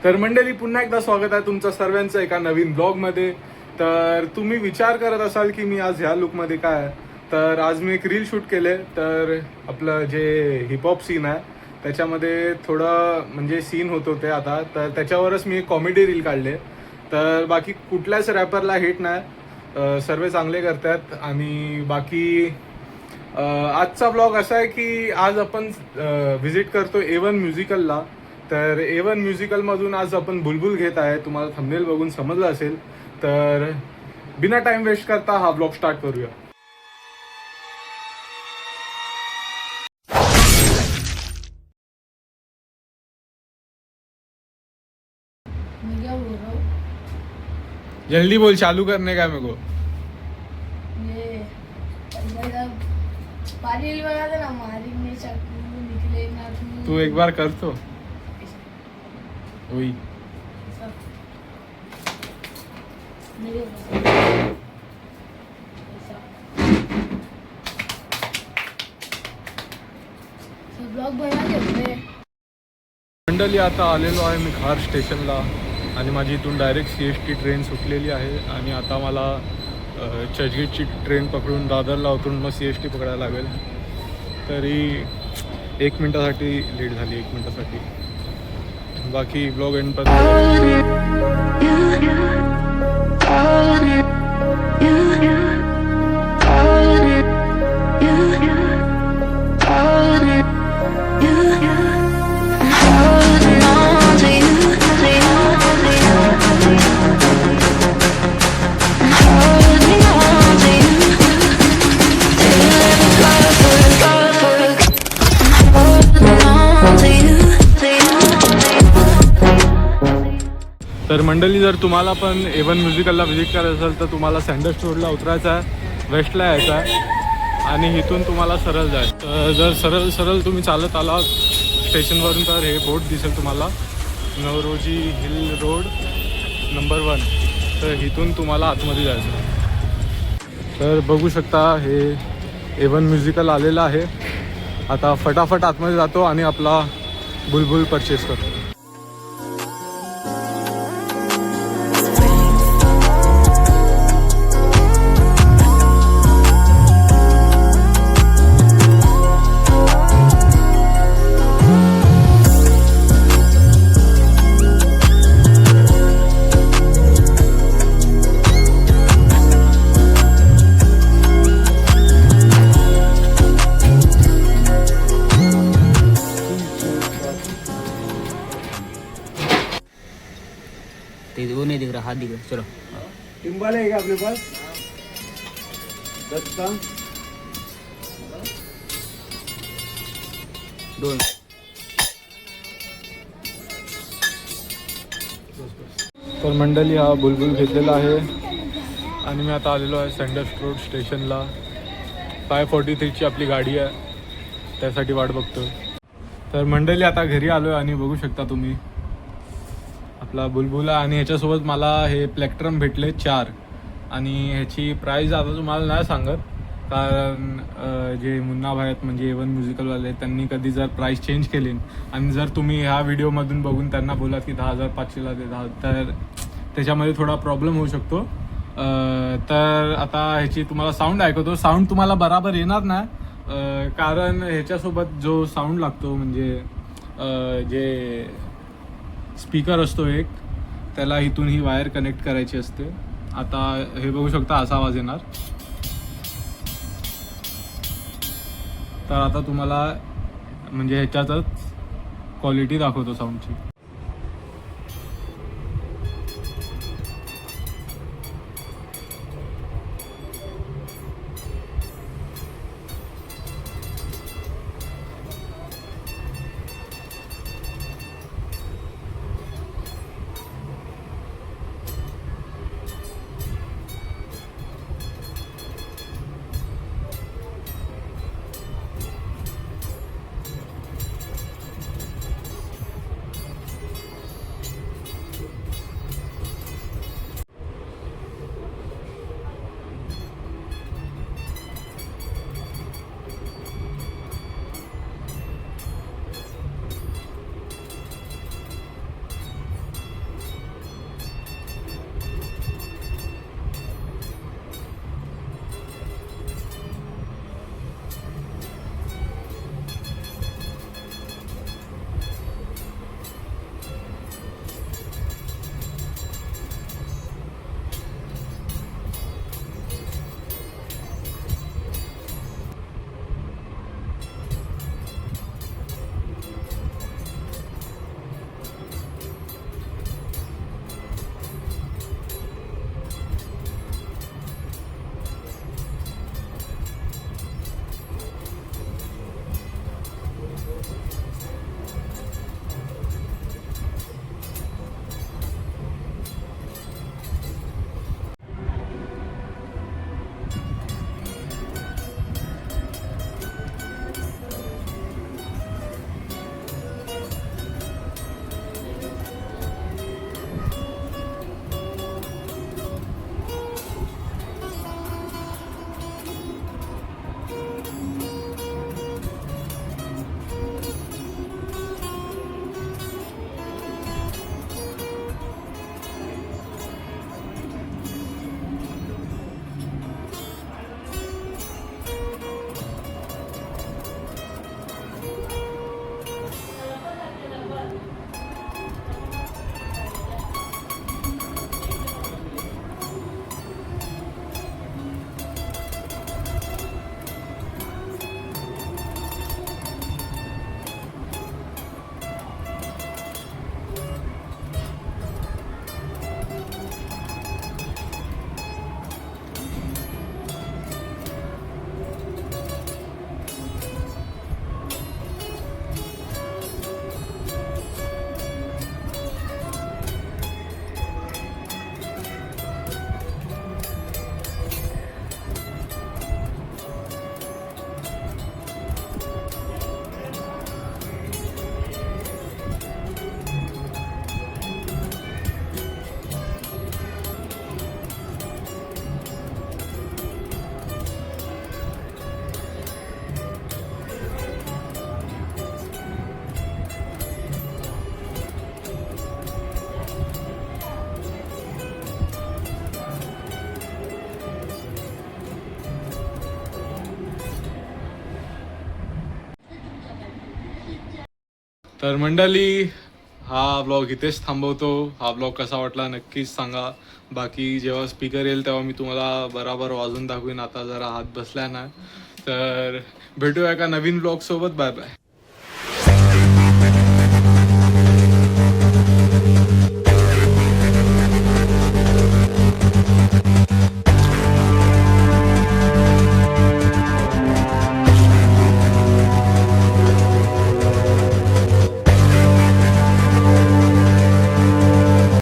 तर मंडळी, पुन्हा एकदा स्वागत आहे तुमचं सर्वांचं एका नवीन ब्लॉगमध्ये. तर तुम्ही विचार करत असाल की मी आज ह्या लुकमध्ये काय आहे, तर आज मी एक रील शूट केले. तर आपलं जे हिपहॉप सीन आहे त्याच्यामध्ये थोडं म्हणजे सीन होत होते आता, तर त्याच्यावरच मी एक कॉमेडी रील काढले. तर बाकी कुठल्याच रॅपरला हिट नाही, सर्व चांगले करतात. आणि बाकी आजचा ब्लॉग असा आहे की आज आपण व्हिजिट करतो A1 म्युझिकलला. तर A1 म्युझिकलमधून आज आपण बुलबुल घेत आहे. तुम्हाला थंबनेल बघून समजलं असेल. तर बिना टाइम वेस्ट करता हा ब्लॉग स्टार्ट करूया. मैं क्या बोल रहा हूँ? जल्दी बोल, चालू करने का मेरे को. ये जब पानी लगा देना मारी में चाकू निकले ना तू एक बार कर तो वही. ब्लॉग बना देते. मंडळी, आता आलेलो आहे मी खार स्टेशनला आणि माझी इथून डायरेक्ट CST ट्रेन सुटलेली आहे. आणि आता मला चर्चगेटची ट्रेन पकडून दादरला उतरून मग CST पकडायला लागेल. तरी 1 मिनटासाठी लेट झाली, 1 मिनटासाठी. बाकी ब्लॉग एंड पर. तर मंडळी, जर तुम्हाला पण A1 म्युझिकलला व्हिजिट करायचं असेल तर तुम्हाला सँडल्स रोडला उतरायचं आहे, वेस्टला यायचं आहे आणि इथून तुम्हाला सरळ जायचं. जर सरळ तुम्ही चालत आला स्टेशनवरून तर हे बोर्ड दिसेल तुम्हाला, नवरोजी हिल रोड नंबर 1. तर इथून तुम्हाला आतमध्ये जायचं. तर बघू शकता हे A1 म्युझिकल आलेलं आहे. आता फटाफट आतमध्ये जातो आणि आपला बुलबुल परचेस करतो. वो नहीं दिख रहा, हाथ दिख रहा. चलो टिम्बाले है क्या अपने पास? 10 का 2. तर मंडळी, हा बुलबुल घेतलेला आहे आणि मी आता आलेलो आहे सँडल्स रोड स्टेशनला. 543ची आपली गाडी आहे, त्यासाठी वाट बघतो. तर मंडळी, आता घरी आलो आहे आणि बघू शकता तुम्ही आपला बुलबुल आहे. आणि ह्याच्यासोबत मला हे प्लेक्ट्रम भेटले 4. आणि ह्याची प्राईस आता तुम्हाला नाही सांगत, कारण जे मुन्ना भाई आहेत म्हणजे A1 म्युझिकलवाले, त्यांनी कधी जर प्राईस चेंज केली आणि जर तुम्ही ह्या व्हिडिओमधून बघून त्यांना बोलात की 10,500ला दे, तर त्याच्यामध्ये थोडा प्रॉब्लेम होऊ शकतो. तर आता ह्याची तुम्हाला साऊंड ऐकवतो. साऊंड तुम्हाला बराबर येणार नाही, कारण ह्याच्यासोबत जो साऊंड लागतो म्हणजे जे स्पीकर असतो एक, त्याला इथून ही वायर कनेक्ट करायची असते. आता हे बघू शकता, असा आवाज येणार. तर आता तुम्हाला म्हणजे ह्याच्यातच क्वालिटी दाखवतो साऊंडची. तर मंडळी हा ब्लॉग इथेच थांबवतो. हा ब्लॉग कसा वाटला नक्कीच सांगा. बाकी जेव्हा स्पीकर येईल तेव्हा मी तुम्हाला बराबर वाजून दाखवीन. आता जरा हात बसला ना. तर भेटूया एका नवीन ब्लॉग सोबत. Bye bye.